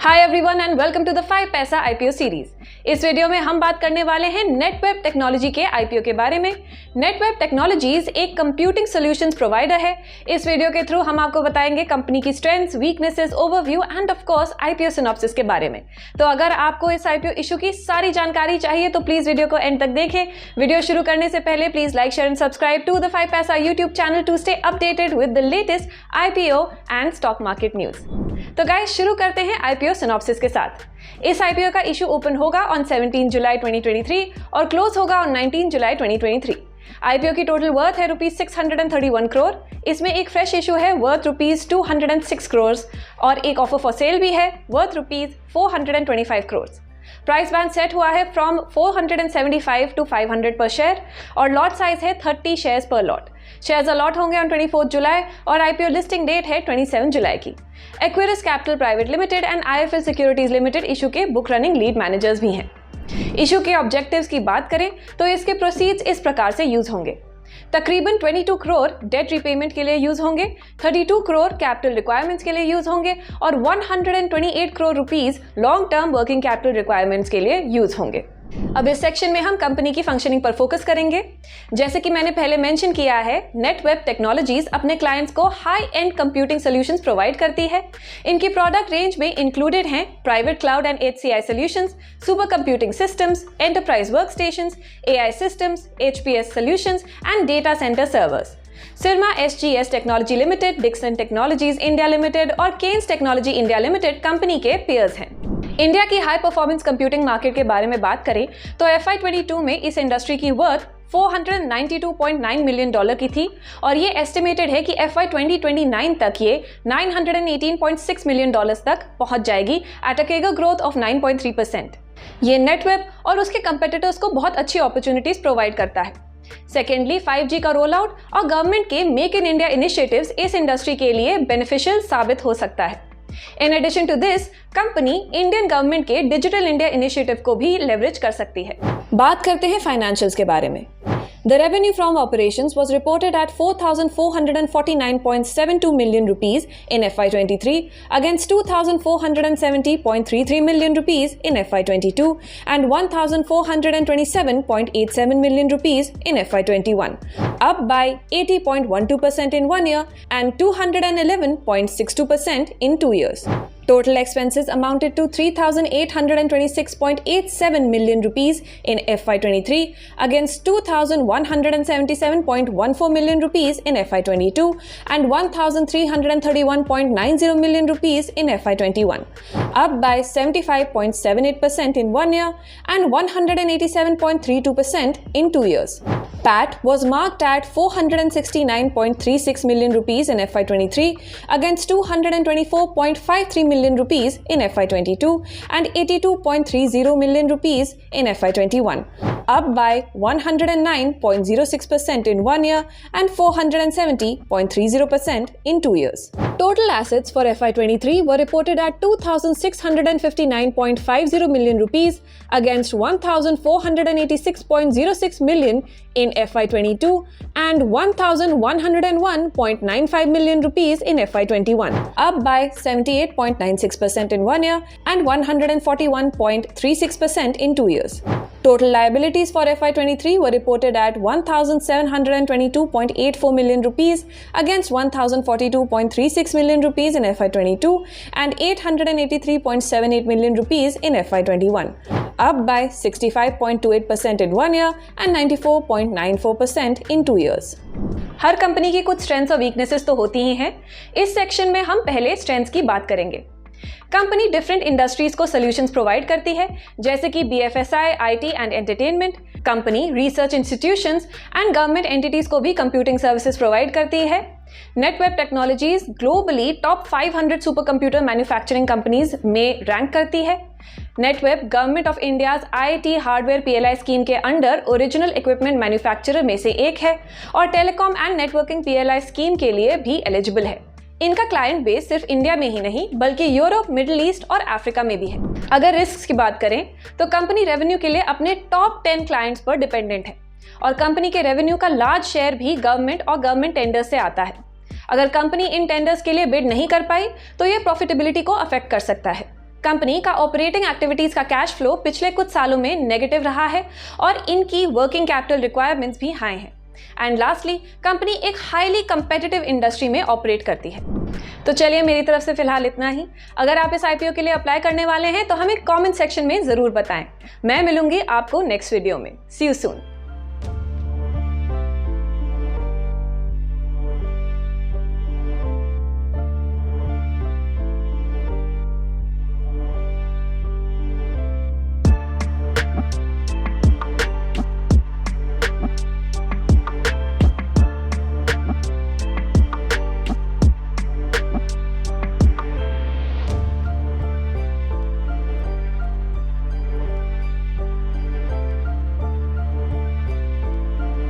Hi everyone and welcome to the 5 Paisa IPO series. इस video में हम बात करने वाले हैं नेटवेब टेक्नोलॉजी के आईपीओ के बारे में। नेटवेब टेक्नोलॉजीज एक कंप्यूटिंग सॉल्यूशंस प्रोवाइडर है। इस वीडियो के थ्रू हम आपको बताएंगे कंपनी की strengths, weaknesses, overview end of course IPO synopsis के बारे में। तो अगर आपको इस आईपीओ इशू की सारी जानकारी चाहिए तो प्लीज वीडियो को एंड तक देखें। वीडियो शुरू करने से पहले please like, share and subscribe to the 5 Paisa YouTube channel to stay updated with the latest IPO and stock market news. तो गाइस शुरू करते हैं आईपीओ सिनॉप्सिस के साथ। इस आईपीओ का इशू ओपन होगा ऑन 17 जुलाई 2023 और क्लोज होगा ऑन 19 जुलाई 2023। आईपीओ की टोटल वर्थ है रुपीज 631 करोड़। इसमें एक फ्रेश इशू है वर्थ रुपीज 206 करोड़ और एक ऑफर फॉर सेल भी है worth rupees 425 crore. Price band set हुआ है फ्रॉम 475 टू 500 पर शेयर और लॉट साइज है 30 शेयर्स पर लॉट। शेयर्स अलॉट होंगे ऑन 24 जुलाई और आईपीओ लिस्टिंग डेट है 27 जुलाई की। Equirus Capital Private Limited and IFL Securities Limited issue के बुक रनिंग लीड मैनेजर्स भी हैं। इशू के ऑब्जेक्टिव्स की बात करें तो इसके प्रोसीड्स इस प्रकार से यूज होंगे। तकरीबन 22 करोड़ डेट रिपेमेंट के लिए यूज होंगे, 32 करोड़ कैपिटल रिक्वायरमेंट्स के लिए यूज होंगे और 128 crore rupees long term working capital requirements के लिए यूज होंगे। अब इस सेक्शन में हम कंपनी की फंक्शनिंग पर फोकस करेंगे। जैसे कि मैंने पहले मेंशन किया है, नेटवेब टेक्नोलॉजीज अपने क्लाइंट्स को high end computing solutions provide करती है। इनकी प्रोडक्ट रेंज में इंक्लूडेड हैं private cloud and HCI solutions, super computing systems, enterprise workstations, AI systems, HPS solutions and data centre servers. Syrma SGS Technology Limited, Dixon Technologies India Limited और Kaynes Technology India Limited company के peers हैं। India की high performance computing market के बारे में बात करें तो FY22 में इस इंडस्ट्री की वर्थ $492.9 मिलियन की थी और ये एस्टिमेटेड है कि FY 2029 तक ये $918.6 मिलियन तक पहुंच जाएगी at a CAGR growth of 9.3%। ये नेटवेब और उसके कंपेटिटर्स को बहुत अच्छी अपॉर्चुनिटीज प्रोवाइड करता है। सेकेंडली, 5G का रोल आउट और गवर्नमेंट के मेक इन इंडिया इनिशिएटिव्स इस इंडस्ट्री के लिए बेनिफिशियल साबित हो सकता है। In addition to this, company Indian government के डिजिटल इंडिया इनिशिएटिव को भी लेवरेज कर सकती है। बात करते हैं फाइनेंशियल्स के बारे में। The revenue from operations was reported at 4,449.72 million rupees in FY23 against 2,470.33 million rupees in FY22 and 1,427.87 million rupees in FY21, up by 80.12% in 1 year and 211.62% in 2 years. Total expenses amounted to 3,826.87 million rupees in FY23 against 2,177.14 million rupees in FY22 and 1,331.90 million rupees in FY21, up by 75.78% in 1 year and 187.32% in 2 years. PAT was marked at 469.36 million rupees in FY23 against 224.53 million rupees in FY22 and 82.30 million rupees in FY21, up by 109.06% in 1 year and 470.30% in 2 years. Total assets for FY23 were reported at 2,659.50 million rupees against 1,486.06 million in FY22 and 1,101.95 million rupees in FY21, up by 78.96% in 1 year and 141.36% in 2 years. Total liabilities for FY23 were reported at 1,722.84 million rupees against 1,042.36 million rupees in FY22 and 883.78 million rupees in FY21, up by 65.28% in 1 year and 94.94% in 2 years. Her company की कुछ strengths और weaknesses तो होती ही हैं। इस section में हम पहले स्ट्रेंथ्स की बात करेंगे। कंपनी डिफरेंट इंडस्ट्रीज को सॉल्यूशंस प्रोवाइड करती है, जैसे कि BFSI, IT and entertainment. Company research institutions and government entities को भी कंप्यूटिंग सर्विसेज प्रोवाइड करती है। Netweb technologies globally top 500 super computer manufacturing companies में रैंक करती है। Netweb government of India's IIT hardware PLI scheme के अंडर ओरिजिनल इक्विपमेंट मैन्युफैक्चरर में से एक है और telecom and networking PLI scheme के लिए भी एलिजिबल है। इनका क्लाइंट बेस सिर्फ इंडिया में ही नहीं बल्कि यूरोप, मिडिल ईस्ट और अफ्रीका में भी है। अगर रिस्क की बात करें तो कंपनी रेवेन्यू के लिए अपने टॉप 10 क्लाइंट्स पर डिपेंडेंट है और कंपनी के रेवेन्यू का लार्ज शेयर भी गवर्नमेंट और गवर्नमेंट टेंडर्स से आता है। अगर कंपनी इन टेंडर्स के लिए बिड नहीं कर पाई तो ये प्रॉफिटेबिलिटी को अफेक्ट कर सकता है। कंपनी का ऑपरेटिंग एक्टिविटीज का कैश फ्लो पिछले कुछ सालों में नेगेटिव रहा है और इनकी वर्किंग कैपिटल रिक्वायरमेंट्स भी हाई हैं। एंड लास्टली, कंपनी एक हाईली कंपेटिटिव इंडस्ट्री में ऑपरेट करती है। तो चलिए, मेरी तरफ से फिलहाल इतना ही। अगर आप इस आईपीओ के लिए अप्लाई करने वाले हैं तो हमें कमेंट सेक्शन में जरूर बताएं। मैं मिलूंगी आपको नेक्स्ट वीडियो में। सी यू सून।